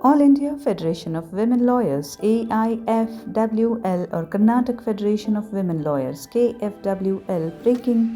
All India federation of women lawyers AIFWL और Karnataka federation of women lawyers KFWL breaking,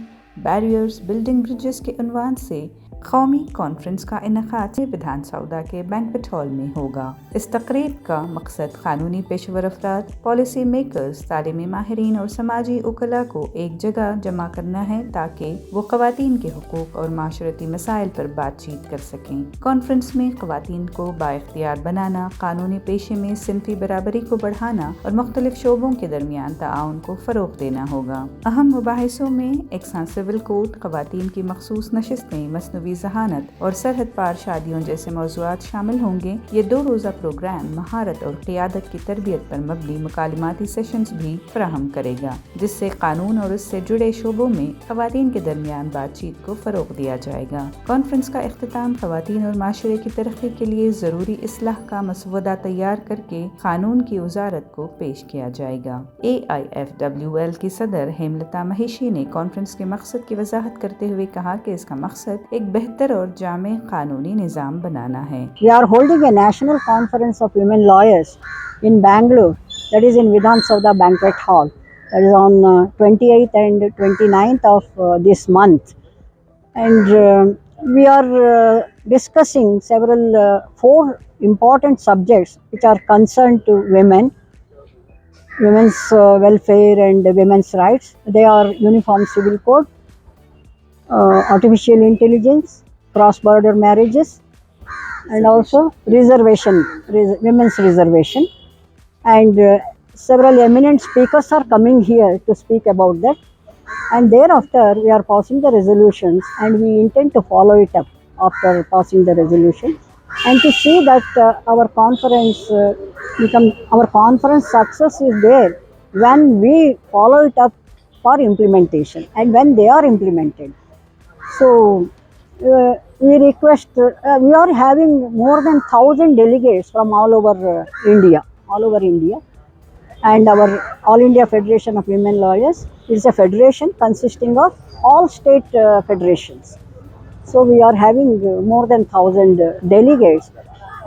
barriers, building, bridges के عنوان से कौमी conference का इंعقاد ودھان सौदा के बैंकवेट हॉल में होगा। इस तकरीब का मकसद कानूनी पेशेवर अफराद, पॉलिसी मेकर्स, तालीमी माहरीन और समाजी वकला को एक जगह जमा करना है ताकि वो ख़वातीन के हुकूक और माशरती मसाइल पर बातचीत कर सकें। कॉन्फ्रेंस में ख़वातीन को बाइख्तियार बनाना, कानूनी पेशे में सिनफी बराबरी को बढ़ाना और मुख्तलिफ शोबों के दरमियान ताउन को फ़रोग़ देना होगा। अहम मुबाहिसों में एकसां सिविल कोड, ख़वातीन की मखसूस नशिस्तें, मसनवी ज़हानत और सरहद पार शादियों जैसे मौज़ूआत शामिल होंगे। ये 2 रोज़ा प्रोग्राम महारत और क़ियादत की तरबियत पर मबनी मुकालमाती सेशंस भी फराहम करेगा, जिससे कानून और उससे जुड़े शोबों में ख़वातीन के दरमियान बातचीत को फ़रोग़ दिया जाएगा। कॉन्फ्रेंस का इख्तिताम ख़वातीन और माशरे की तरक्की के लिए ज़रूरी इस्लाह का मसवदा तैयार करके कानून की वज़ारत को पेश किया जाएगा। AIFWL की सदर हेमलता महिशी ने कॉन्फ्रेंस के मकसद की वजाहत करते हुए कहा कि इसका मकसद एक बेहतर और जामे कानूनी निज़ाम बनाना है। We are holding a national conference of women lawyers in Bangalore, that is in Wadhan Sowda Banquet Hall. That is on 28th and 29th of this month. And we are discussing several 4 important subjects which are concerned to women, women's welfare and women's rights. They are Uniform Civil Code, artificial intelligence, cross-border marriages, and also women's reservation. And several eminent speakers are coming here to speak about that. And thereafter, we are passing the resolutions, and we intend to follow it up after passing the resolution, and to see that our conference success is there when we follow it up for implementation and when they are implemented. So we request, we are having more than 1,000 delegates from all over India, and our All India Federation of Women Lawyers is a federation consisting of all state federations. So we are having more than 1,000 delegates,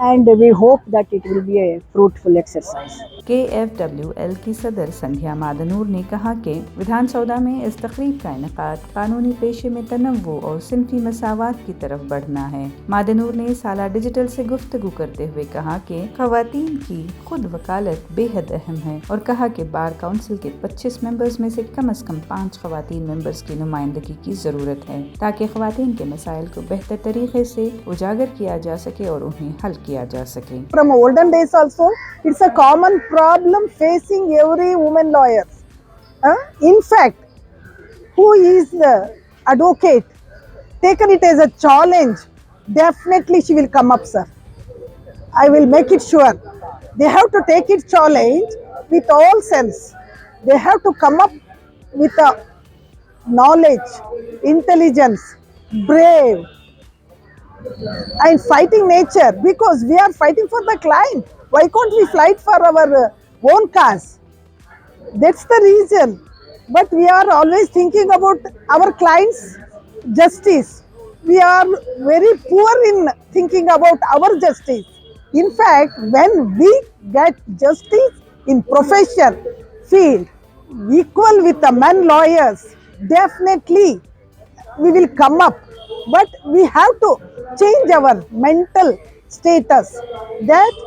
and we hope that it will be a fruitful exercise. KFWL की सदर संध्या मादनूर ने कहा कि विधान सौदा में इस तकरीब का इनकाद कानूनी पेशे में तनव्वु और सिनफी मसावात की तरफ बढ़ना है। मादनूर ने साला डिजिटल से गुफ्तगू करते हुए कहा कि ख़वातीन की खुद वकालत बेहद अहम है और कहा कि बार काउंसिल के 25 मेंबर्स में से कम 5 ख़वातीन मेंबर्स की नुमाइंदगी की ज़रूरत है ताकि ख़वातीन के मसाइल को बेहतर तरीके से उजागर किया जा सके और उन्हें हल किया जा सके। From olden days also, it's a common problem facing every woman lawyer. In fact, who is the advocate, taken it as a challenge, definitely she will come up, sir. I will make it sure. They have to take it challenge with all sense. They have to come up with a knowledge, intelligence, brave, and fighting nature, because we are fighting for the client. Why can't we fight for our own cause? That's the reason. But we are always thinking about our clients' justice. We are very poor in thinking about our justice. In fact, when we get justice in profession, field, equal with the men lawyers, definitely we will come up. But we have to change our mental status. That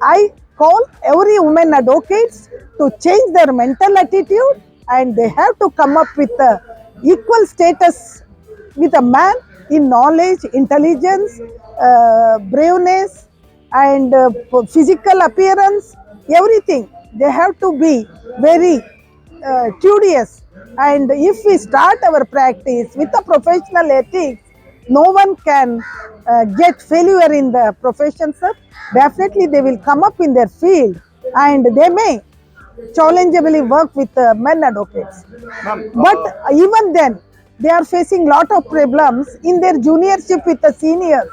I call every woman advocates to change their mental attitude, and they have to come up with a equal status with a man in knowledge, intelligence, braveness, and physical appearance, everything. They have to be very studious. And if we start our practice with a professional ethics, no one can get failure in the profession, sir. Definitely they will come up in their field, and they may challengeably work with men advocates. But even then, they are facing lot of problems in their juniorship with the seniors.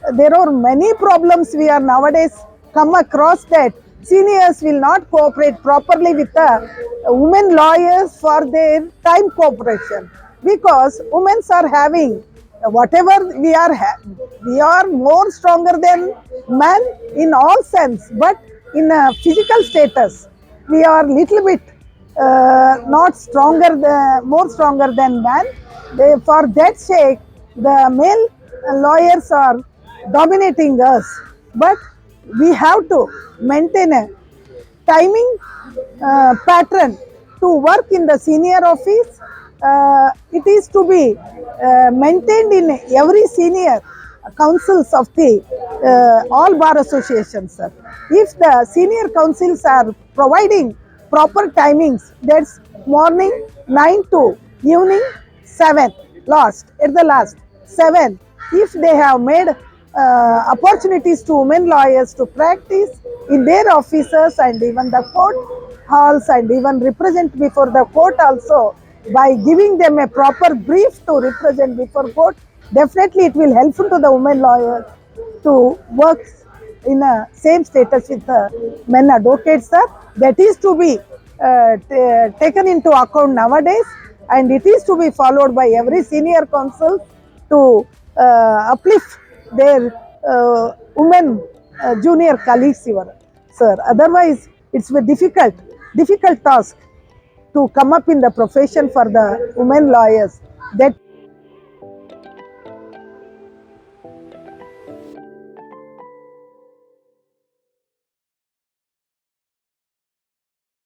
There are many problems we are nowadays come across, that seniors will not cooperate properly with the women lawyers for their time cooperation, because women are having whatever we are more stronger than man in all sense, but in a physical status, we are little bit not stronger, more stronger than man. For that sake, the male lawyers are dominating us, but we have to maintain a timing pattern to work in the senior office. It is to be maintained in every senior councils of the all bar associations, sir. If the senior councils are providing proper timings, that's morning 9 to evening 7, at the last 7. If they have made opportunities to women lawyers to practice in their offices and even the court halls and even represent before the court also, by giving them a proper brief to represent before court, definitely it will help to the women lawyers to work in a same status with the men advocates, sir. That is to be taken into account nowadays, and it is to be followed by every senior council to uplift their women junior colleagues, sir. Otherwise, it's a difficult task to come up in the profession for the women lawyers. That